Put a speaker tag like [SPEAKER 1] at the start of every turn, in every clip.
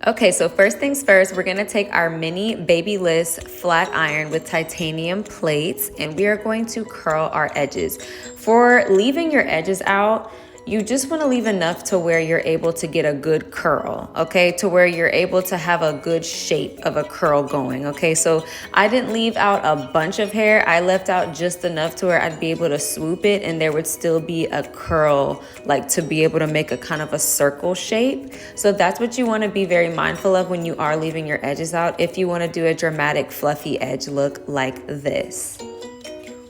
[SPEAKER 1] Okay, so first things first, we're gonna take our mini Babyliss flat iron with titanium plates and we are going to curl our edges. For leaving your edges out, you just wanna leave enough to where you're able to get a good curl, okay? To where you're able to have a good shape of a curl going, okay? So I didn't leave out a bunch of hair. I left out just enough to where I'd be able to swoop it and there would still be a curl, like to be able to make a kind of a circle shape. So that's what you wanna be very mindful of when you are leaving your edges out if you wanna do a dramatic fluffy edge look like this.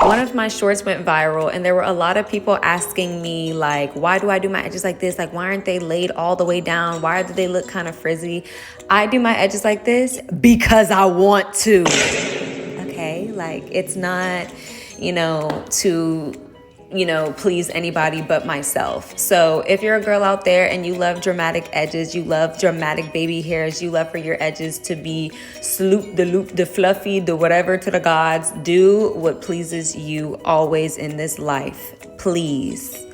[SPEAKER 1] One of my shorts went viral and there were a lot of people asking me like, why do I do my edges like this? Like, why aren't they laid all the way down? Why do they look kind of frizzy? I do my edges like this because I want to, okay? Like, it's not, to please anybody but myself. So if you're a girl out there and you love dramatic edges, you love dramatic baby hairs, you love for your edges to be sloop, the loop, the fluffy, the whatever to the gods, do what pleases you always in this life, please.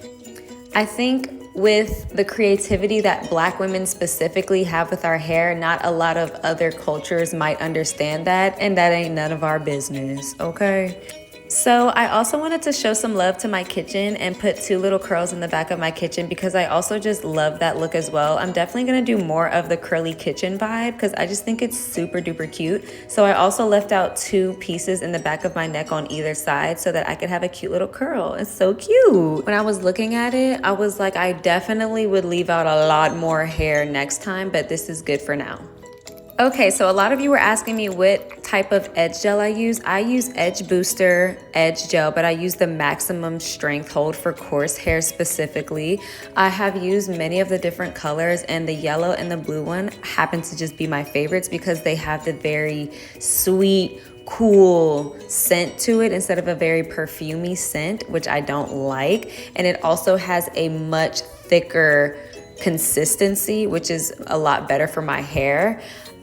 [SPEAKER 1] I think with the creativity that Black women specifically have with our hair, not a lot of other cultures might understand that, and that ain't none of our business, okay? So I also wanted to show some love to my kitchen and put 2 little curls in the back of my kitchen because I also just love that look as well. I'm definitely gonna do more of the curly kitchen vibe because I just think it's super duper cute. So I also left out 2 pieces in the back of my neck on either side so that I could have a cute little curl. It's so cute. When I was looking at it, I was like, I definitely would leave out a lot more hair next time, but this is good for now. Okay, so a lot of you were asking me what type of edge gel I use. I use Edge Booster Edge Gel, but I use the maximum strength hold for coarse hair specifically. I have used many of the different colors and the yellow and the blue one happen to just be my favorites because they have the very sweet, cool scent to it instead of a very perfumey scent, which I don't like. And it also has a much thicker consistency, which is a lot better for my hair.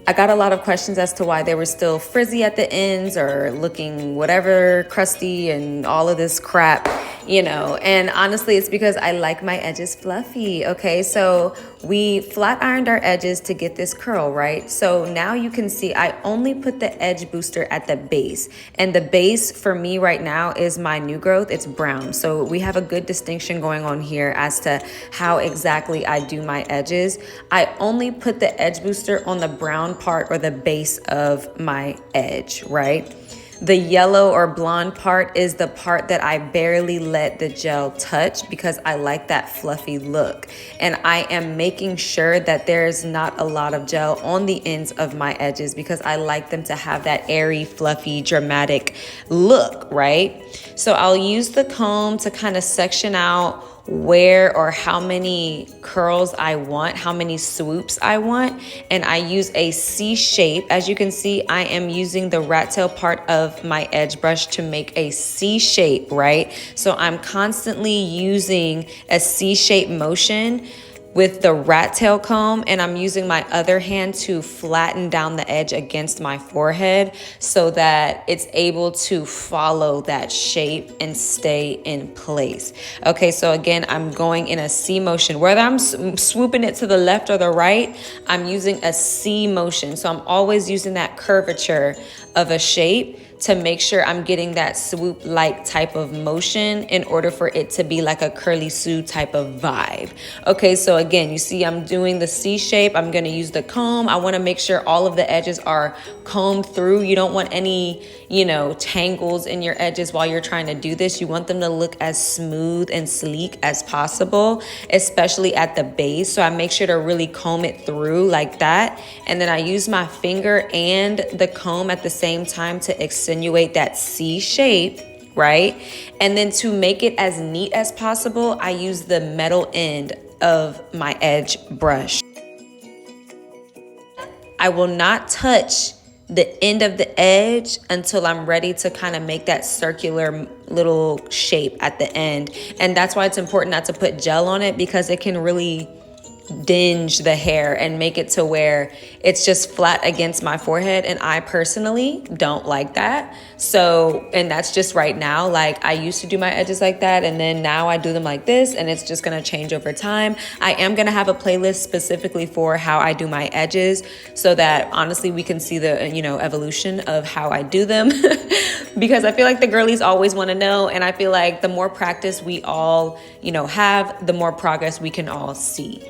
[SPEAKER 1] I got a lot of questions as to why they were still frizzy at the ends or looking whatever, crusty and all of this crap, and honestly, it's because I like my edges fluffy, okay? So we flat ironed our edges to get this curl, right? So now you can see I only put the edge booster at the base, and the base for me right now is my new growth. It's brown. So we have a good distinction going on here as to how exactly I do my edges. I only put the edge booster on the brown part or the base of my edge, right? The yellow or blonde part is the part that I barely let the gel touch because I like that fluffy look. And I am making sure that there's not a lot of gel on the ends of my edges because I like them to have that airy, fluffy, dramatic look, right? So I'll use the comb to kind of section out where or how many curls I want, how many swoops I want, and I use a C shape. As you can see, I am using the rat tail part of my edge brush to make a C shape, right? So I'm constantly using a C shape motion with the rat tail comb, and I'm using my other hand to flatten down the edge against my forehead so that it's able to follow that shape and stay in place. Okay, so again, I'm going in a C motion. Whether I'm swooping it to the left or the right, I'm using a C motion. So I'm always using that curvature of a shape to make sure I'm getting that swoop-like type of motion in order for it to be like a curly Sue type of vibe. Okay, so again, you see I'm doing the C shape. I'm gonna use the comb. I wanna make sure all of the edges are combed through. You don't want any, tangles in your edges while you're trying to do this. You want them to look as smooth and sleek as possible, especially at the base. So I make sure to really comb it through like that. And then I use my finger and the comb at the same time to accentuate that C shape, right? And then to make it as neat as possible, I use the metal end of my edge brush. I will not touch the end of the edge until I'm ready to kind of make that circular little shape at the end. And that's why it's important not to put gel on it because it can really dinge the hair and make it to where it's just flat against my forehead, and I personally don't like that. So, and that's just right now. Like, I used to do my edges like that, and then now I do them like this, and it's just gonna change over time. I am gonna have a playlist specifically for how I do my edges, so that honestly we can see the, you know, evolution of how I do them because I feel like the girlies always want to know, and I feel like the more practice we all, you know, have, the more progress we can all see.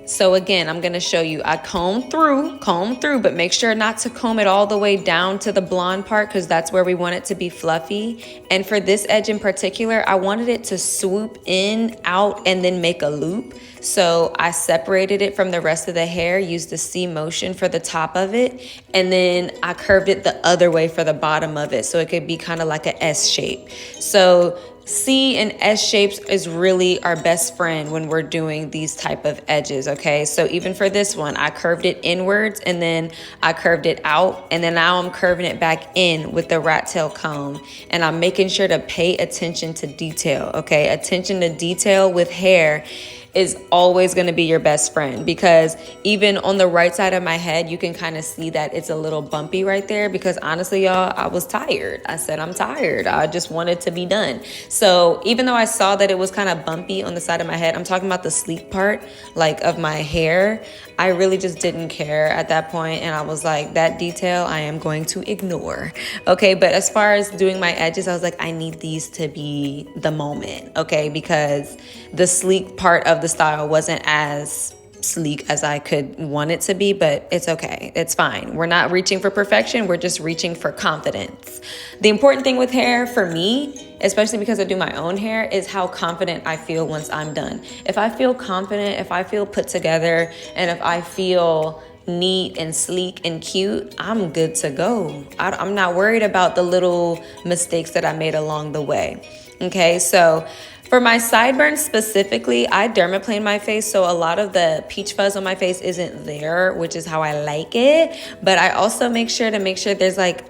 [SPEAKER 1] So again, I'm gonna show you, I comb through, but make sure not to comb it all the way down to the blonde part, because that's where we want it to be fluffy. And for this edge in particular, I wanted it to swoop in, out, and then make a loop. So I separated it from the rest of the hair, used the C motion for the top of it, and then I curved it the other way for the bottom of it, so it could be kind of like an S shape. So C and S shapes is really our best friend when we're doing these type of edges, okay? So even for this one, I curved it inwards and then I curved it out, and then now I'm curving it back in with the rat tail comb, and I'm making sure to pay attention to detail, okay? Attention to detail with hair is always going to be your best friend, because even on the right side of my head, you can kind of see that it's a little bumpy right there, because honestly, y'all, I was tired. I said, I'm tired. I just wanted to be done. So even though I saw that it was kind of bumpy on the side of my head, I'm talking about the sleek part, like of my hair, I really just didn't care at that point, and I was like, that detail I am going to ignore. Okay, but as far as doing my edges, I was like, I need these to be the moment, okay, because the sleek part of the style wasn't as sleek as I could want it to be, but it's okay. It's fine. We're not reaching for perfection. We're just reaching for confidence. The important thing with hair for me, especially because I do my own hair, is how confident I feel once I'm done. If I feel confident, if I feel put together, and if I feel neat and sleek and cute, I'm good to go. I'm not worried about the little mistakes that I made along the way. Okay, so for my sideburns specifically, I dermaplane my face, so a lot of the peach fuzz on my face isn't there, which is how I like it. But I also make sure there's like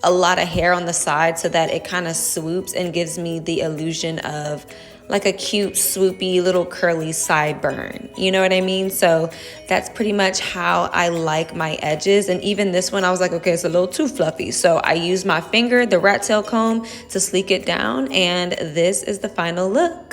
[SPEAKER 1] a lot of hair on the side, so that it kind of swoops and gives me the illusion of like a cute, swoopy, little curly sideburn. You know what I mean? So that's pretty much how I like my edges. And even this one, I was like, okay, it's a little too fluffy. So I used my finger, the rat tail comb, to sleek it down. And this is the final look.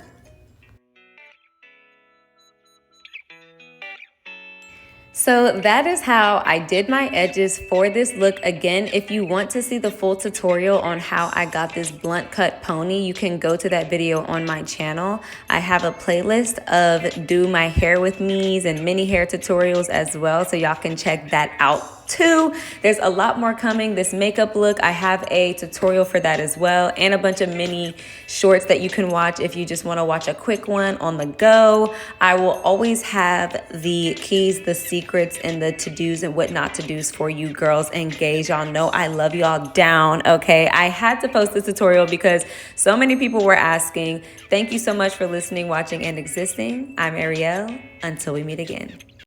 [SPEAKER 1] So that is how I did my edges for this look. Again, if you want to see the full tutorial on how I got this blunt cut pony, you can go to that video on my channel. I have a playlist of do my hair with me's and mini hair tutorials as well, so y'all can check that out too. There's a lot more coming. This makeup look, I have a tutorial for that as well, and a bunch of mini shorts that you can watch if you just want to watch a quick one on the go. I will always have the keys, the secrets, and the to-dos and what not to-dos for you girls engaged. Y'all know I love y'all down, okay? I had to post this tutorial because so many people were asking. Thank you so much for listening, watching, and existing. I'm Ariel. Until we meet again.